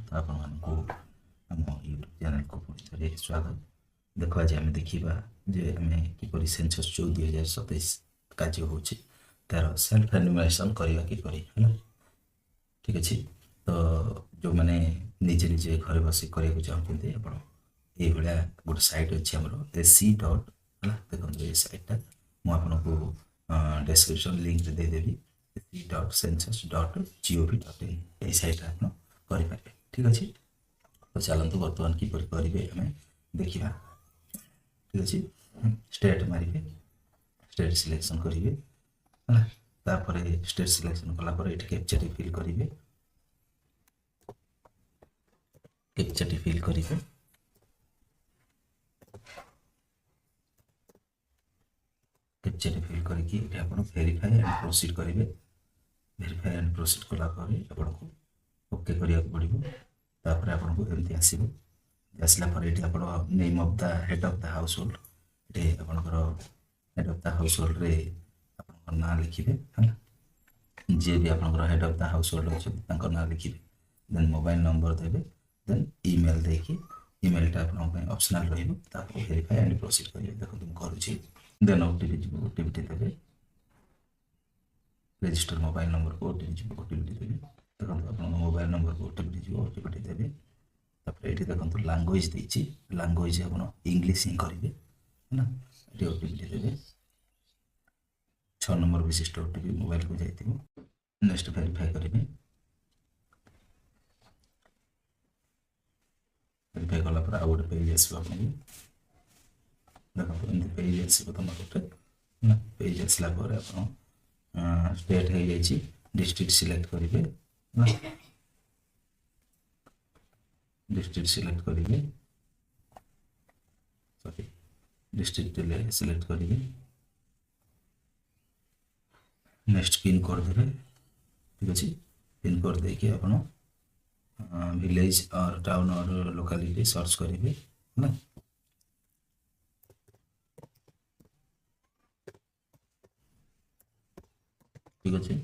तो आपको आम यूट्यूब चैनल को पुणी थे स्वागत। देख आज आम देखा जे आम किपर सेंसस 2027 कार्य हो तार सेल्फ एनुमरेशन करवा किपर है। ठीक अच्छे तो जो मैंने निजे निजे घर बस करने चाहते आप ये गोटे साइट अच्छे आमर एसी डट है। देखो ये साइटा मुझे डिस्क्रिप्शन लिंक देदेवी eccensus.gov.in ये साइट आप करें। ठीक अच्छे तो चलते बर्तमान किपर करेंगे आम देखा। ठीक अच्छे स्टेट मारे स्टेट सिलेक्शन करेंगे है। स्टेट सिलेक्शन कलापर ये कैप्चाटी फिल करेंगे। कैप्चाटी फिल करेंगे कैप्चाटी फिल करके वेरीफाई एंड प्रोसीड करेंगे। वेरीफाई एंड प्रोसीड कलापर आपको ओके करिया पड़ो। तापर आपको एमती आसो आसला ये आप name of the head of the house hold ये आपंकर head of the house hold रे आप ना लिखिए है। जी भी आपंकर head of the house hold अच्छे ना लिखिए। देन मोबाइल नंबर देवे देन ईमेल देकी ईमेलटा आप ऑप्शनल रही वेरीफाई एंड प्रोसीड करेंगे। देखो तुम करुँची देन ओटीपी देवे रजिस्टर मोबाइल नंबर को ओटीपी देवे। देखो आप मोबाइल नंबर को ओटीपी देवे। ये देखो लांगुएज देती लांगुएज आप इंग्लीश ही करेंगे है ना। ये ओटीपी देवे 6 नंबर विशिष्ट ओटीपी मोबाइल को जाइए। नेक्स्ट वेरीफाई करेंगे। वेरीफाई कलापर आउ गोटे पेज आसो आप देखो एमती पेज आसो तुम गोटे है। पेज आसला आप स्टेट हो जाए डिस्ट्रिक्ट सिलेक्ट करेंगे है। डिस्ट्रिक्ट सिलेक्ट करेंगे सॉरी डिस्ट्रिक्ट सिलेक्ट करेंगे। नेक्स्ट पिन कोड देवे। ठीक अच्छे पिन कोड देके आप विलेज और टाउन और लोकालिटी सर्च करेंगे है ना। ठीक अच्छे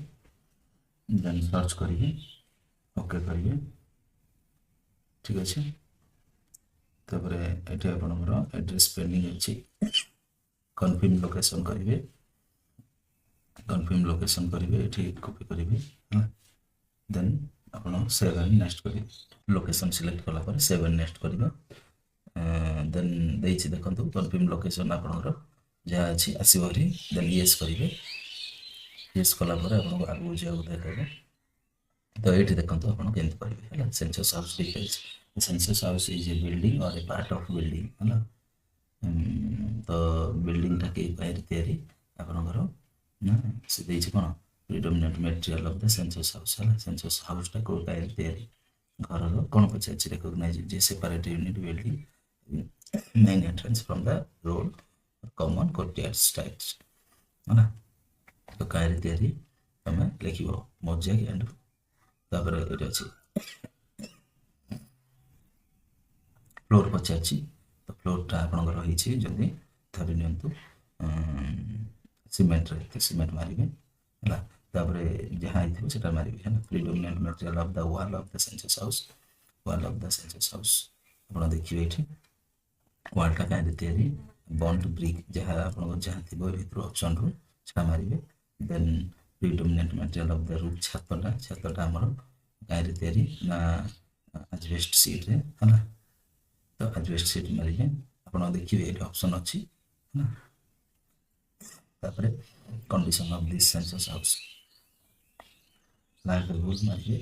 देन सर्च करेंगे ओके करेंगे। ठीक अच्छे तापर ये आपंकर एड्रेस पेंडिंग अच्छी कन्फर्म लोकेशन करेंगे। कन्फर्म लोकेशन करेंगे ये कॉपी करेंगे है। देन आप सेव एंड नेक्स्ट करेंगे। लोकेशन सिलेक्ट कलापर सेव एंड नेक्स्ट करेंगे। देन देखिए देखो कन्फर्म लोकेशन आपंकर जहाँ अच्छी आसो हरी देन येस करेंगे। येस कलापर आपको आगे जाओ देखेगा। तो ये देखो आप केमती करेंगे है। Census house details census house is a building और ए पार्ट ऑफ बिल्डिंग है ना। तो बिल्डिंगटा कहीं आपंकर ना से कौन predominant material of the census house है। सेंसस हाउसटा कौ घर कौन पचार रिकग्नाइज जे separate unit building main entrance from the road common courtyard styles है ना। तो कहीं तुम लिख मोजाक एंड तापर ये अच्छे फ्लोर पचार तो फ्लोरटा आपंकर रही जदि धरी नि सीमेंट मारे है। तापर जहाँ होता मारे है। Predominant material of the wall of the census house wall of the census house आप देखिए ये वॉलटा कहीं बॉन्ड ब्रिक जहाँ आप जहाँ थी भर ऑप्शन रू मारे। Then predominant material of the roof छातटा आमर कहीं ना एजबेस्ट सीट है ना। तो एजबेस्ट सीट मारे आप देखिए ये ऑप्शन अच्छी है ना। तापर condition of this census house like rule मारिए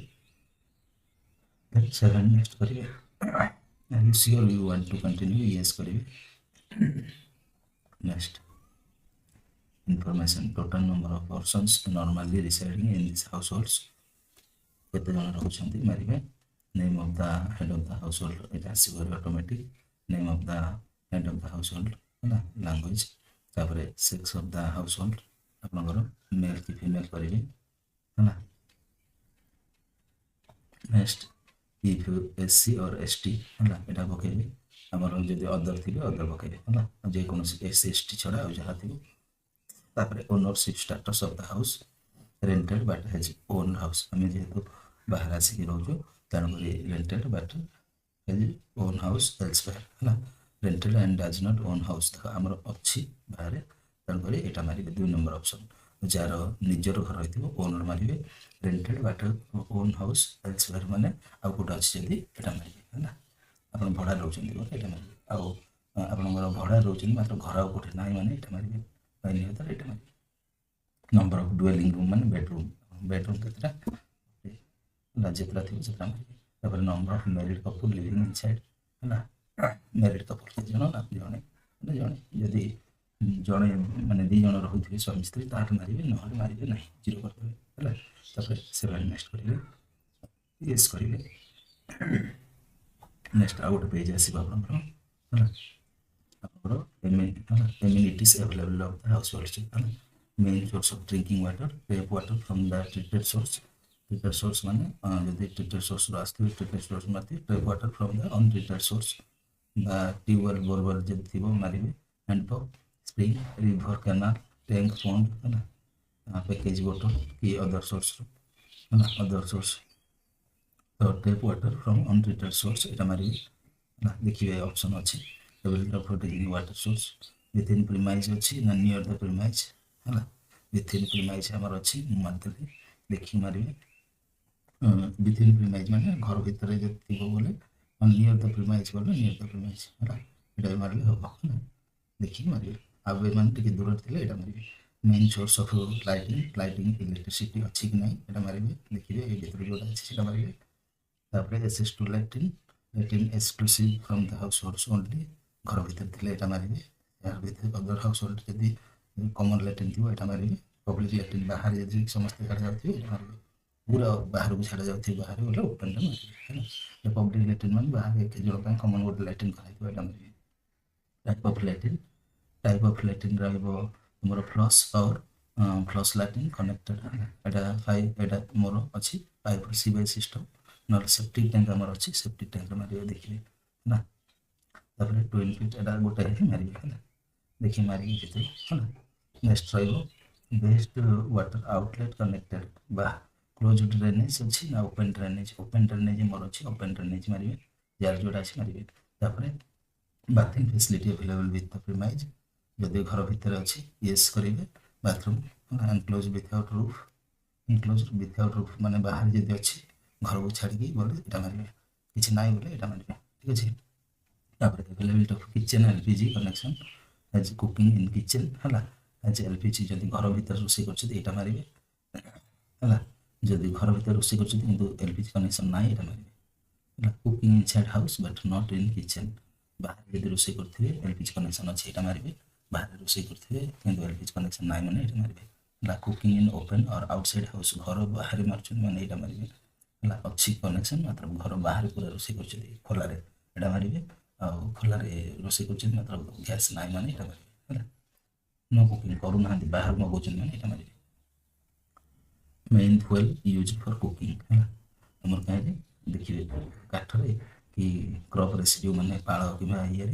देन सेव एंड नेक्स्ट करिए। You sure you want to continue yes करिए। Next information total number of persons normally residing in this households केते जन रहउछंती मारिबे। Name of the head of the household it आसीबो automatic name of the head of the household है ना। Language तापर sex of the household आपनकर male की फीमेल करेंगे है ना। नेक्स्ट इफ एससी और एसटी है ना यहाँ पकेबे आमर जब अदर थी अदर पकेबे है ना। जेकोसी एससी एसटी छड़ा जहाँ थी तापर ownership status of the house rented but has own house आम जेहेतु बाहर आसिक रोचु ତେଣୁକରି rented but has own house elsewhere ହେଲା rented and does not own house ଦେଖ ଆମର ଅଛି ବାହାରେ ତେଣୁକରି ଏଇଟା ମାରିବେ 2 ନମ୍ବର ଅପସନ୍ ଯାହାର ନିଜର ଘର ହେଇଥିବ ଓନର ମାରିବେ rented but own house elsewhere ମାନେ ଆଉ କୋଉଟା ଅଛି ଯଦି ଏଇଟା ମାରିବେ ହେଲା ଆପଣ ଭଡ଼ା ରହୁଛନ୍ତି ବୋଲେ ଏଇଟା ମାରିବେ ଆଉ ଆପଣଙ୍କର ଭଡ଼ା ରହୁଛନ୍ତି ମାତ୍ର ଘର ଆଉ କୋଉଠି ନାହିଁ ମାନେ ଏଇଟା ମାରିବେ ବାଇ ନିୟତ ଏଇଟା ମାରିବେ ନମ୍ବର ଅଫ ଡୁଏଲିଂ ରୁମ୍ ମାନେ ବେଡରୁମ୍ କେତେଟା ଯେତେଟା ଥିବ ସେଟା ମାରିବେ ତାପରେ number of married couple living inside ହେଲା ମ୍ୟାରିଡ୍ କପୁଲ କେତେ ଜଣ ନା ଜଣେ ମାନେ ଜଣେ ଯଦି ଜଣେ ମାନେ 2 ଜଣ ରହୁଥିବେ ସ୍ୱାମୀ ସ୍ତ୍ରୀ ତାହେଲେ ମାରିବେ ନହେଲେ ମାରିବେ ନାହିଁ 0 କରିଦେବେ ହେଲା ତାପରେ 7 ନେକ୍ସଟ କରିବେ ୟେସ୍ କରିବେ ନେକ୍ସଟ ଆଉ ଗୋଟେ ପେଜ ଆସିବ ଆପଣଙ୍କର ହେଲା ଆପଣଙ୍କର amenities available of the household ହେଲା main source of drinking water tap water from the treated source ମାନେ ଯଦି treated source ରୁ ଆସିଥିବେ treated source ମାରିଥିବେ tap water from the untreated source ବା ଟ୍ୟୁବୱେଲ୍ ବୋରୱେଲ୍ ଯଦି ଥିବ ମାରିବେ handpump spring river canal tank pond ହେଲା ପ୍ୟାକେଜ ବୋଟଲ କି ଅଦର ସୋର୍ସରୁ ହେଲା ଅଦର ସୋର୍ସ ତ tap water from untreated source ଏଇଟା ମାରିବେ ହେଲା ଦେଖିବେ ଅପସନ୍ ଅଛି available of drinking water source within premise ଅଛି ନା near the premise ହେଲା within premise ଆମର ଅଛି ମୁଁ ମାରିଦେଲି ଦେଖିକି ମାରିବେ within premise ମାନେ ଘର ଭିତରେ ଯଦି ଥିବ ବୋଲେ near the premise ବୋଲେ near the premise ହେଲା ଏଇଟା ବି ମାରିଲେ ହବ ହେଲା ଦେଖିକି ମାରିବେ ଆଉ ଏମାନେ ଟିକେ ଦୂରରେ ଥିଲେ ଏଇଟା ମାରିବେ main source of lighting electricity ଅଛି କି ନାହିଁ ଏଇଟା ମାରିବେ ଦେଖିବେ ଏଇ ଭିତରେ ଯୋଉଟା ଅଛି ସେଟା ମାରିବେ ତାପରେ access to latrine exclusive from the households only घर भीतर थे एटा मारिबे यार भीतर अदर हाउसहोल्ड जदी कॉमन लैट्रिन थी एटा मारिबे पब्लिक लैट्रिन बाहर जदी समस्त छाड़ जाथि एटा मारिबे पूरा बाहर को छाड़ जाथि बाहर बोले ओपन रे मारिबे हैना ये पब्लिक लैट्रिन मान बाहर एक जण का कॉमन वोड लैट्रिन कराइ तो एटा मारिबे टाइप ऑफ लैट्रिन रहबो हमर फ्लश और फ्लश लैट्रिन कनेक्टेड एटा 5 एटा मोर अछि pipe sewage system not septic tank हमर अछि सेप्टिक टैंक मारिबे देखिबे ना तापर 12 फीट एटा गोटे है मारिबे हैला देखि मारिबे जेते हैला नेक्स्ट रहइबो बेस्ट वाटर आउटलेट कनेक्टेड बा क्लोज्ड ड्रेनेज अछि ना ओपन ड्रेनेज मोर अछि ओपन ड्रेनेज मारिबे यार जोडा अछि मारिबे तापर bathing facility available with the premise जदि घर भीतर अछि यस करिवे बाथरूम एनक्लोज विथआउट रूफ माने बाहर जदि अछि घर को छाड़ी के बोले एटा मारिबे किछ नाइ बोले एटा मारिबे ठीक अछि तापर availability of kitchen LPG connection as cooking in kitchen हला एज एलपीजी जदि घर भीतर रोषे करछ एटा मारिबे हला जदि घर भीतर रोषे करछ किंतु एलपीजी कनेक्शन नाइ एटा मारिबे हला cooking inside house but not in kitchen बाहर जदि रोषे करथिबे एलपीजी कनेक्शन अछि एटा मारिबे बाहर रोषे करथिबे किंतु एलपीजी कनेक्शन नाइ माने एटा मारिबे हला कुकिंग इन ओपन और आउटसाइड हाउस घर बाहर मारछ माने एटा मारिबे हला अछि कनेक्शन मात्र घर बाहर पूरा रोषे करछ खोला रे एटा मारिबे खोला रोषे कर गैस ना माने ये मारे नो कुकिंग करूना बाहर मगौन मैंने ये मारे main fuel use for cooking है आम कहीं देखिए काठरे कि क्रॉप रेसिड्यू माने पाल कि ये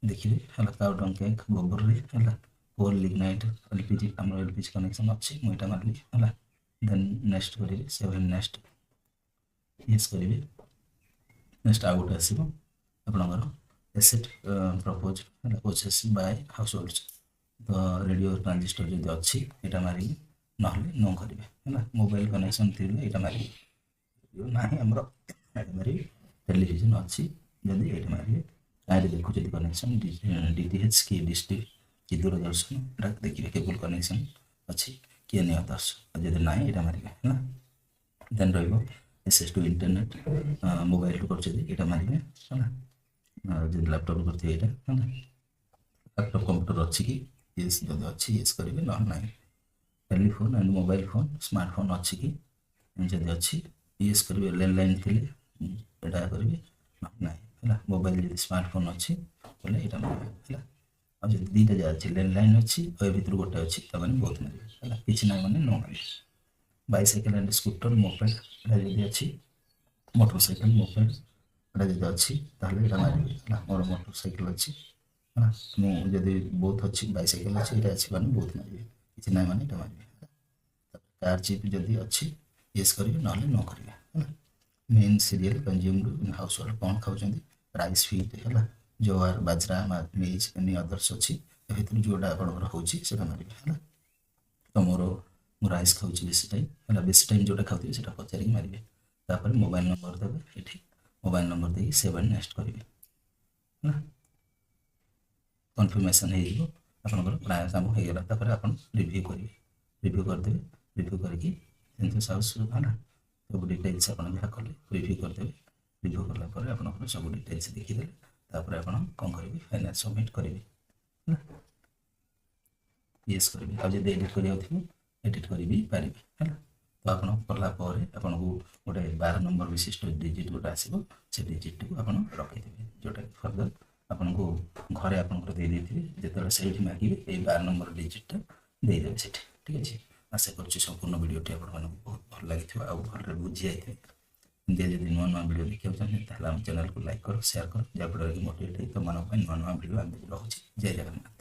देखिए है काउ डंग केक गोबर है कोल लिग्नाइट एलपीजी आम एलपीजी कनेक्शन अच्छी मुझे मारली है देन नेक्स्ट करेंगे 7 नेक्स्ट यस करेंगे नेक्स्ट आउ गोटे आसो आपणकर asset propose purchase by households तो रेडियो ट्रांजिस्टर जब अच्छी यहाँ मारे ना नो करेंगे है मोबाइल कनेक्शन थी यहाँ मारे ना आमर मारे टेलीविजन अच्छी जदि ये मारे आगे देखो जी कनेक्शन डीटीएच कि डिस्ट्रिक्ट कि दूरदर्शन देखिए केबल कनेक्शन अच्छी किए नहीं दर्शक जब ना यहाँ मारे है देन रेसेस टू इंटरनेट मोबाइल कर मारे है जब लैपटॉप करते है लैपटॉप कंप्यूटर अच्छी कि यस जब अच्छी यस करेंगे ना ना telephone and mobile phone smartphone अच्छी कि जब अच्छी यस करेंगे लैंडलाइन थी यहाँ करेंगे ना ना है मोबाइल जब स्मार्टफोन अच्छी बोले यहाँ मारे है और जब 2टा जगह लैंडलाइन अच्छी और भर गोटे अच्छी मैंने बहुत मारे है कि ना मैंने नो मारे बाइसाइकेल एंड स्कूटर मोपेड जब अच्छी मोटरसाइकेल मोपेड यहाँ अच्छी यहाँ मारे मोर मोटरसाइकेल अच्छी है मुझे बहुत अच्छी बाइसाइकेल अच्छी ये अच्छी मैंने बहुत मारे कि ना मैंने मारे कार जीप जदि अच्छी यस करेंगे ना नो करेंगे main serial consumed in house hold कौन खाऊँ राइस फीड है जवार बाजरा मेज एनी अदर्स अच्छी जोटा आपंकर होता मारे है तो मोर राइस खाऊँ बेसी टाइम है बेसी टाइम जोटा खाऊे से पचारिक मारे तापर मोबाइल नंबर देवे ये mobile number they save and next करेंगे कन्फर्मेसन होकर प्राय काम होगा तापर आप रिव्यू करेंगे रिव्यू करदे रिव्यू करके सेंसस हाउस है सब डिटेल्स आप जहाँ कले रिव्यू करदे रिव्यू कलापर आप सब डिटेल्स देखीदे तापर आप कौन करेंगे फाइनाल सबमिट करेंगे येस करेंगे आज एडिट करा एडिट करी भी पारे है तो आप कलापर आपन को गोटे 12 नंबर विशिष्ट डिजिट गोटे आसो से डिजिट को आप रखीदेवे जोटा फर्दर आपन को घरे आपंकर देते से मांगे ये 12 नंबर डिजिटा देदेवे से ठीक अच्छे आशा करुँच संपूर्ण भिडियोटी आप बहुत भल लगी भल बुझी जाइए एमती जब नुआ नुआ भिडियो देखा चाहिए चैनल को लाइक कर शेयर कर जहाँफल कि मोटिवेट तुम नुआ नुआ भिडियो आगे रोचे जय जगन्नाथ।